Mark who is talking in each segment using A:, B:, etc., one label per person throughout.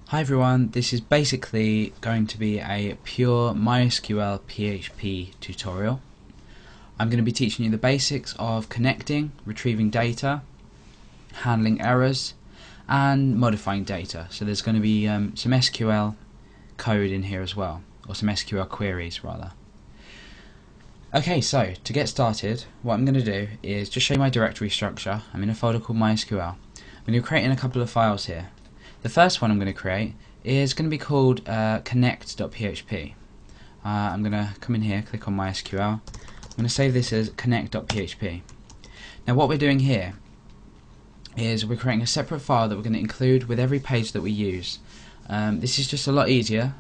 A: Hi everyone, this is basically going to be a pure MySQL PHP tutorial. I'm going to be teaching you the basics of connecting, retrieving data, handling errors, and modifying data. So there's going to be some SQL code in here as well, or some SQL queries rather. Okay, so to get started, what I'm going to do is just show you my directory structure. I'm in a folder called MySQL. I'm going to create in a couple of files here. The first one I'm going to create is going to be called connect.php. I'm going to come in here, click on MySQL. I'm going to save this as connect.php. Now what we're doing here is we're creating a separate file that we're going to include with every page that we use. This is just a lot easier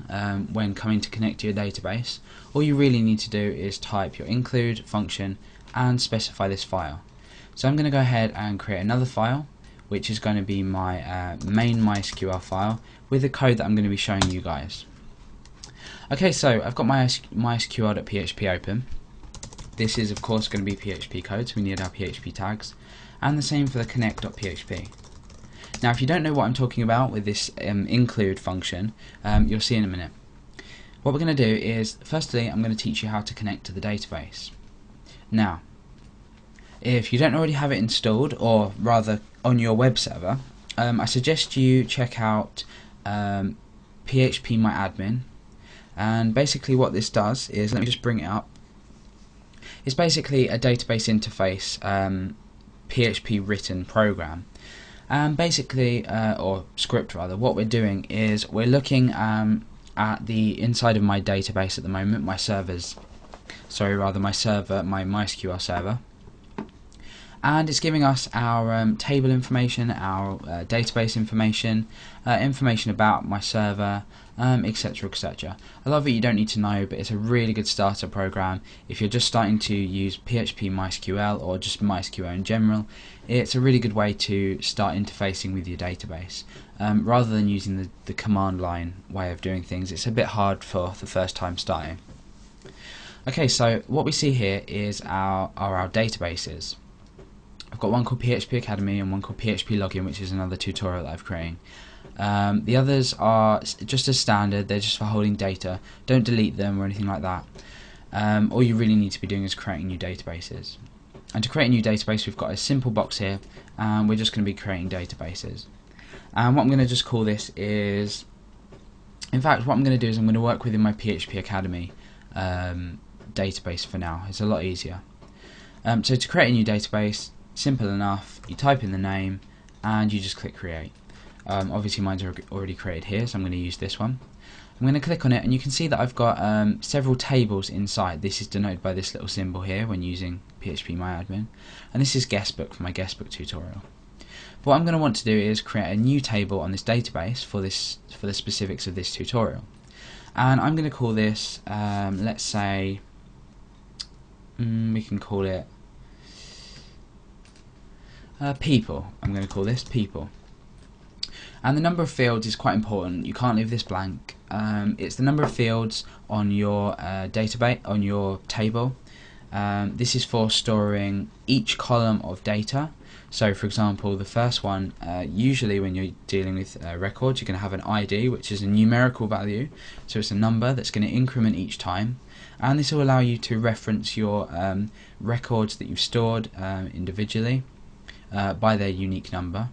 A: when coming to connect to your database. All you really need to do is type your include function and specify this file. So I'm going to go ahead and create another file, which is going to be my main MySQL file with the code that I'm going to be showing you guys. Okay, so I've got my MySQL.php open. This is of course going to be PHP code, so we need our PHP tags, and the same for the connect.php. Now if you don't know what I'm talking about with this include function, you'll see in a minute. What we're going to do is, firstly I'm going to teach you how to connect to the database. Now if you don't already have it installed, or rather on your web server, I suggest you check out PHP and basically what this does is, let me just bring it up, it's basically a database interface PHP written program, and basically or script rather. What we're doing is we're looking at the inside of my database at the moment, my MySQL server, and it's giving us our table information, our database information, information about my server, etc, etc. A lot of it you don't need to know, but it's a really good starter program if you're just starting to use PHP MySQL or just MySQL in general. It's a really good way to start interfacing with your database. Rather than using the command line way of doing things, it's a bit hard for the first time starting. Okay, so what we see here is our databases. I've got one called PHP Academy and one called PHP Login, which is another tutorial that I've created. The others are just as standard, they're just for holding data. Don't delete them or anything like that. All you really need to be doing is creating new databases. And to create a new database, we've got a simple box here, and we're just going to be creating databases. And what I'm going to just call this is, in fact what I'm going to do is I'm going to work within my PHP Academy database for now. It's a lot easier. So to create a new database, simple enough, you type in the name and you just click create. Obviously mine's already created here, so I'm going to use this one. I'm going to click on it and you can see that I've got several tables inside. This is denoted by this little symbol here when using PHP and this is guestbook for my guestbook tutorial. But what I'm going to want to do is create a new table on this database for the specifics of this tutorial, and I'm going to call this let's say we can call it people. I'm going to call this people. And the number of fields is quite important. You can't leave this blank. It's the number of fields on your database, on your table. This is for storing each column of data. So for example, the first one, usually when you're dealing with records, you're going to have an ID, which is a numerical value. So it's a number that's going to increment each time. And this will allow you to reference your records that you've stored individually by their unique number.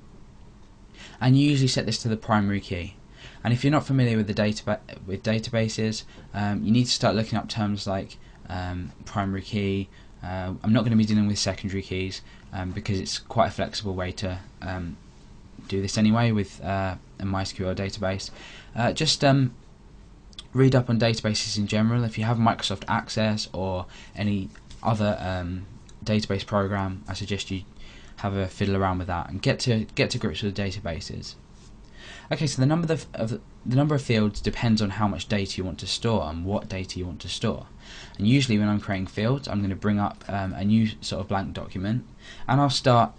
A: And you usually set this to the primary key. And if you're not familiar with databases, you need to start looking up terms like primary key. I'm not going to be dealing with secondary keys because it's quite a flexible way to do this anyway with a MySQL database. Just read up on databases in general. If you have Microsoft Access or any other database program, I suggest you have a fiddle around with that and get to grips with databases. Okay, so the number of fields depends on how much data you want to store and what data you want to store. And usually when I'm creating fields, I'm going to bring up a new sort of blank document, and I'll start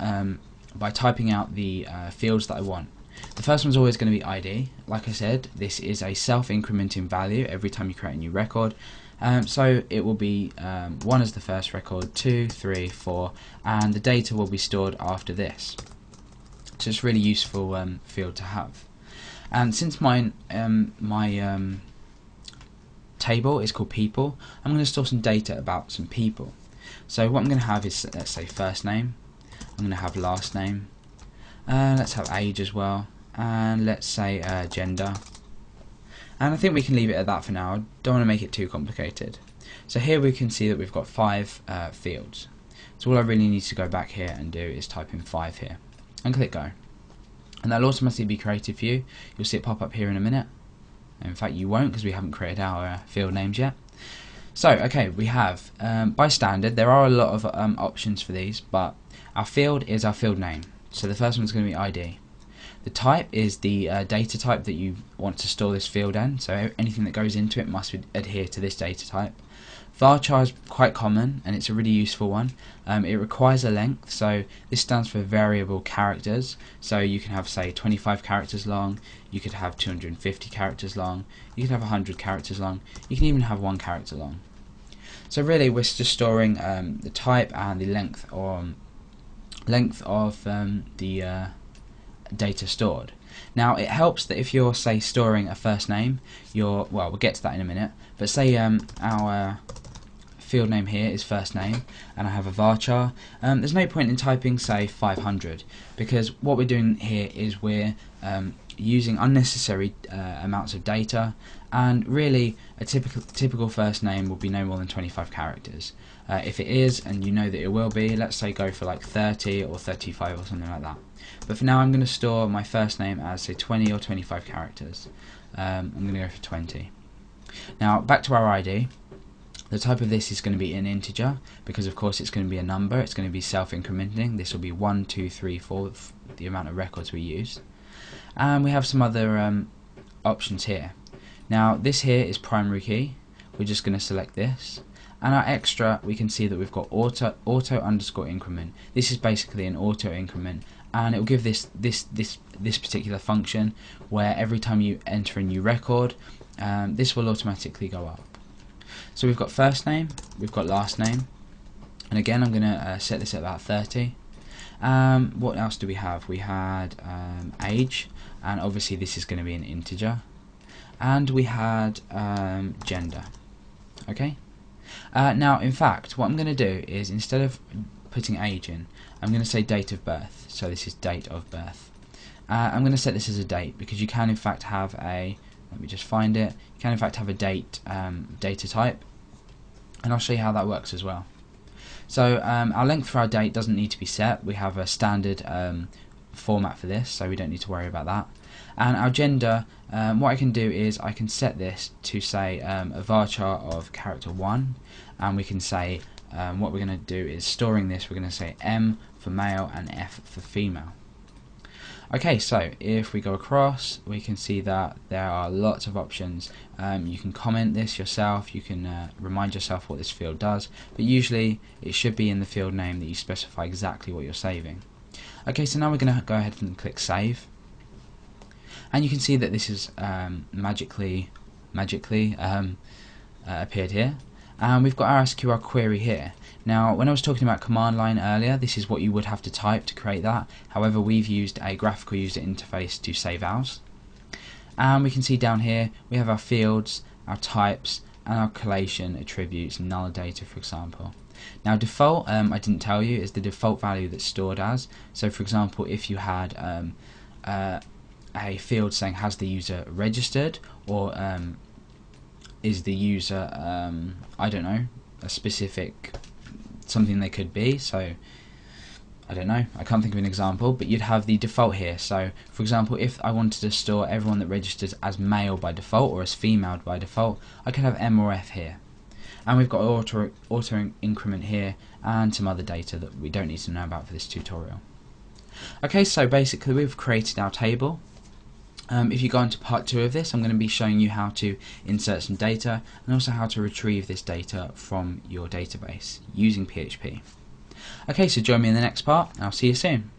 A: by typing out the fields that I want. The first one's always going to be ID. Like I said, this is a self-incrementing value every time you create a new record. So it will be 1 as the first record, 2, 3, 4, and the data will be stored after this. So it's a really useful field to have. And since my table is called people, I'm going to store some data about some people. So what I'm going to have is, let's say, first name. I'm going to have last name. Let's have age as well, and let's say gender. And I think we can leave it at that for now. I don't want to make it too complicated. So here we can see that we've got 5 fields. So all I really need to go back here and do is type in 5 here and click go. And that'll automatically be created for you. You'll see it pop up here in a minute. In fact, you won't, because we haven't created our field names yet. So, okay, we have, by standard, there are a lot of options for these, but our field is our field name. So the first one's going to be ID. The type is the data type that you want to store this field in, so anything that goes into it must adhere to this data type. Varchar is quite common, and it's a really useful one. It requires a length, so this stands for variable characters. So you can have, say, 25 characters long, you could have 250 characters long, you could have 100 characters long, you can even have 1 character long. So really we're just storing the type and the length of the data stored. Now it helps that if you're, say, storing a first name, well, we'll get to that in a minute, but say our field name here is first name and I have a varchar, there's no point in typing, say, 500, because what we're doing here is we're using unnecessary amounts of data, and really a typical first name will be no more than 25 characters. If it is, and you know that it will be, let's say go for like 30 or 35 or something like that. But for now I'm going to store my first name as, say, 20 or 25 characters. I'm going to go for 20. Now back to our ID. The type of this is going to be an integer, because of course it's going to be a number, it's going to be self-incrementing. This will be 1, 2, 3, 4, the amount of records we use. And we have some other options here. Now this here is primary key, we're just going to select this. And our extra, we can see that we've got auto underscore increment. This is basically an auto increment, and it will give this particular function where every time you enter a new record, this will automatically go up. So we've got first name, we've got last name, and again I'm going to set this at about 30. What else do we have? We had age, and obviously this is going to be an integer, and we had gender. Okay. Now in fact what I'm going to do is, instead of putting age in, I'm going to say date of birth. So this is date of birth. I'm going to set this as a date, because you can in fact have a, let me just find it, you can in fact have a date data type, and I'll show you how that works as well. So our length for our date doesn't need to be set. We have a standard format for this, so we don't need to worry about that. And our gender, what I can do is I can set this to, say, a varchar of character 1, and we can say what we're going to do is, storing this, we're going to say M for male and F for female. Okay, so if we go across, we can see that there are lots of options. You can comment this yourself, you can remind yourself what this field does, but usually it should be in the field name that you specify exactly what you're saving. Okay, so now we're going to go ahead and click save, and you can see that this is magically appeared here. And we've got our SQL query here. Now when I was talking about command line earlier, this is what you would have to type to create that. However, we've used a graphical user interface to save ours. And we can see down here we have our fields, our types, and our collation, attributes, null data, for example. Now default, I didn't tell you, is the default value that's stored as. So for example, if you had a field saying has the user registered, or is the user, I don't know, a specific something they could be, so I don't know, I can't think of an example, but you'd have the default here. So for example, if I wanted to store everyone that registers as male by default or as female by default, I could have M or F here. And we've got auto increment here, and some other data that we don't need to know about for this tutorial. Okay, so basically we've created our table. If you go into part 2 of this, I'm going to be showing you how to insert some data, and also how to retrieve this data from your database using PHP. Okay, so join me in the next part, and I'll see you soon.